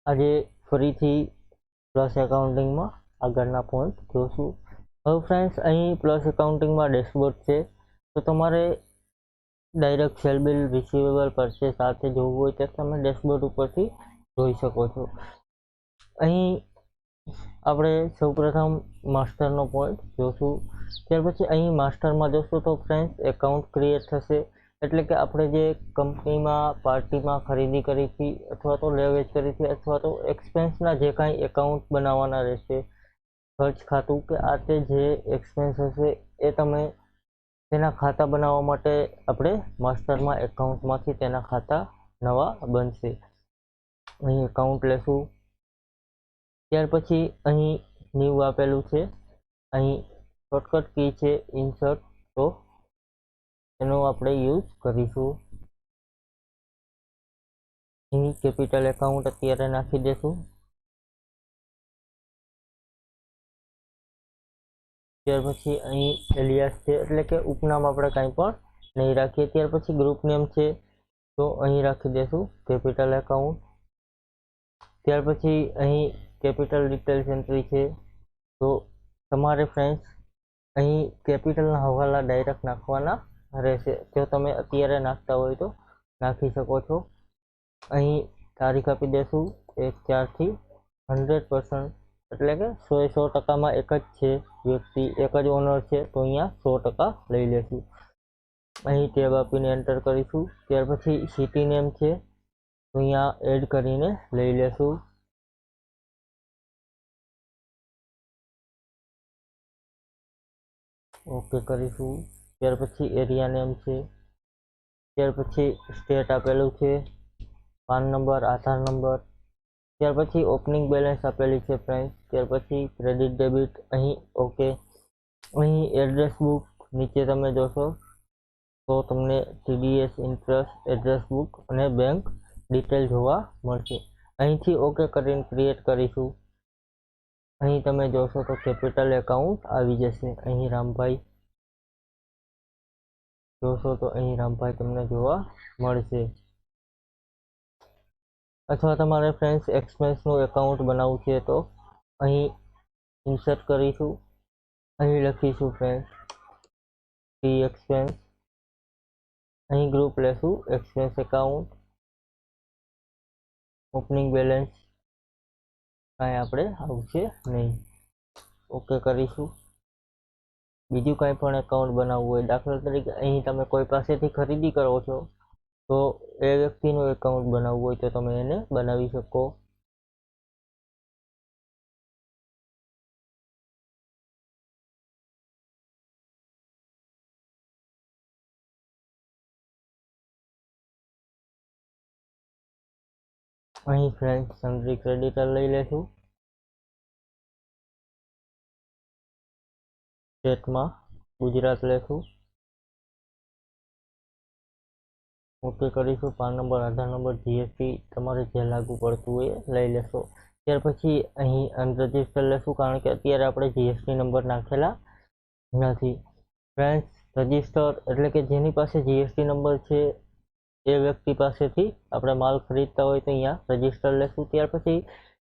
આજે ફરીથી પ્લસ એકાઉન્ટિંગમાં આગળના પોઈન્ટ જોશું. હવે ફ્રેન્ડ્સ, અહીં પ્લસ એકાઉન્ટિંગમાં ડેશબોર્ડ છે, તો તમારે direct cell bill, receivable, purchase સાથે જોવું હોય તો તમે ડેશબોર્ડ ઉપરથી જોઈ શકો છો. અહીં આપણે સૌપ્રથમ માસ્ટરનો પોઈન્ટ જોશું. ત્યાર પછી અહીં માસ્ટરમાં જોશું તો ફ્રેન્ડ્સ એકાઉન્ટ ક્રિએટ થશે, એટલે કે આપણે જે કંપનીમાં, પાર્ટીમાં ખરીદી કરી હતી અથવા તો લે વેચ કરી હતી અથવા તો એક્સપેન્સના જે કાંઈ એકાઉન્ટ બનાવવાના રહેશે, ખર્ચ ખાતું કે આ તે જે એક્સપેન્સ હશે એ તમે તેના ખાતા બનાવવા માટે આપણે માસ્ટરમાં એકાઉન્ટમાંથી તેના ખાતા નવા બનશે. અહીં એકાઉન્ટ લેશું. ત્યાર પછી અહીં ન્યૂ આપેલું છે, અહીં શોર્ટકટ કી છે ઇન્સર્ટ, તો એનો આપણે યુઝ કરીશું. અહીં કેપિટલ એકાઉન્ટ અત્યારે નાખી દેશું. ત્યાર પછી અહીં એલિયાસ છે, એટલે કે ઉપનામ આપણે કાંઈ પણ નહીં રાખીએ. ત્યાર પછી ગ્રુપ નેમ છે, તો અહીં રાખી દેશું કેપિટલ એકાઉન્ટ. ત્યાર પછી અહીં કેપિટલ ડિટેલ્સ એન્ટ્રી છે, તો તમારે ફ્રેન્ડ્સ અહીં કેપિટલના હવાલા ડાયરેક્ટ નાખવાના રહેશે. જો તમે અત્યારે નાખતા હોય તો નાખી શકો છો. અહીં તારીખ આપી દેશું 1/4 100%, એટલે કે 100% એક જ છે વ્યક્તિ, એક જ ઓનર છે, તો અહીંયા 100% લઈ લેશું. અહીં ટેબ આપીને એન્ટર કરીશું. ત્યાર પછી સિટી નેમ છે, તો અહીંયા એડ કરીને લઈ લેશું. ઓકે કરીશું. ત્યાર પછી એરિયા નેમ છે. ત્યાર પછી સ્ટેટ આપેલું છે, પાન નંબર, આધાર નંબર. ત્યાર પછી ઓપનિંગ બેલેન્સ આપેલી છે ફ્રેન્ડ્સ. ત્યાર પછી ક્રેડિટ ડેબિટ, અહીં ઓકે. અહીં એડ્રેસ બુક નીચે તમે જોશો તો તમને TDS, ઇન્ટરેસ્ટ, એડ્રેસ બુક અને બેંક ડિટેલ જોવા મળશે. અહીંથી ઓકે કરીને ક્રિએટ કરીશું. અહીં તમે જોશો તો કેપિટલ એકાઉન્ટ આવી જશે. અહીં રામભાઈ જોશો તો અહીં રામભાઈ તમને જોવા મળશે. અથવા તમારે ફ્રેન્ડ્સ એક્સપેન્સનું એકાઉન્ટ બનાવવું છે તો અહીં ઇન્સર્ટ કરીશું. અહીં લખીશું ફ્રેન્ડ્સ ફ્રી એક્સપેન્સ. અહીં ગ્રુપ લેશું એક્સપેન્સ એકાઉન્ટ. ઓપનિંગ બેલેન્સ કાંઈ આપણે આવશે નહીં. ઓકે કરીશું. બીજું કાંઈ પણ એકાઉન્ટ બનાવવું હોય, દાખલા તરીકે અહીં તમે કોઈ પાસેથી ખરીદી કરો છો તો એ વ્યક્તિનું એકાઉન્ટ બનાવવું હોય તો તમે એને બનાવી શકો. અહીં ફ્રેન્ડ્સ સન્ડ્રી ક્રેડિટર લઈ લેશું. સ્ટેટમાં ગુજરાત લેશું. ઓકે કરીશું. પાન નંબર, આધાર નંબર, GST તમારે જે લાગુ પડતું હોય લઈ લેશો. ત્યાર પછી અહીં અનરજિસ્ટર લેશું, કારણ કે અત્યારે આપણે GST નંબર નાખેલા નથી. ફ્રેન્ડ્સ રજિસ્ટર એટલે કે જેની પાસે GST નંબર છે એ વ્યક્તિ પાસેથી આપણે માલ ખરીદતા હોય તો અહીંયા રજિસ્ટર લેશું. ત્યાર પછી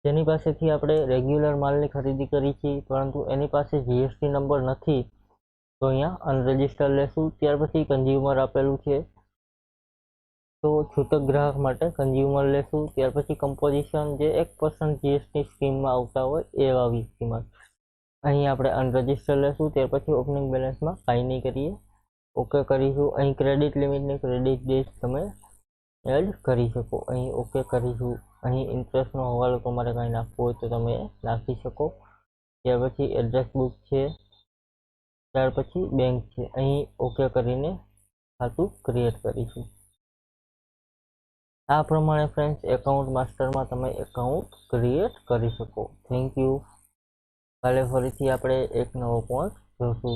જેની પાસેથી આપણે રેગ્યુલર માલની ખરીદી કરી છે પરંતુ એની પાસે GST નંબર નથી તો અહીંયા અનરજિસ્ટર લેશું. ત્યાર પછી કન્ઝ્યુમર આપેલું છે, તો છૂટક ગ્રાહક માટે કન્ઝ્યુમર લેશું. ત્યાર પછી કમ્પોઝિશન જે 1% GST સ્કીમમાં આવતા હોય એવા વ્યક્તિમાં અહીં આપણે અનરજિસ્ટર લેશું. ત્યાર પછી ઓપનિંગ બેલેન્સમાં કાંઈ નહીં કરીએ. ઓકે કરીશું. અહીં ક્રેડિટ લિમિટની ક્રેડિટ ડેટ તમે એડ કરી શકો. અહીં ઓકે કરીશું. અહીં ઇન્ટરેસ્ટનો હવાલો તમારે કાંઈ નાખવો હોય તો તમે નાખી શકો. ત્યાર પછી એડ્રેસ બુક છે. ત્યાર પછી બેંક છે. અહીં ઓકે કરીને ખાતું ક્રિએટ કરીશું. આ પ્રમાણે ફ્રેન્ડ્સ એકાઉન્ટ માસ્ટરમાં તમે એકાઉન્ટ ક્રિએટ કરી શકો. Thank you. કાલે ફરીથી આપણે એક નવો પોઈન્ટ જોશું.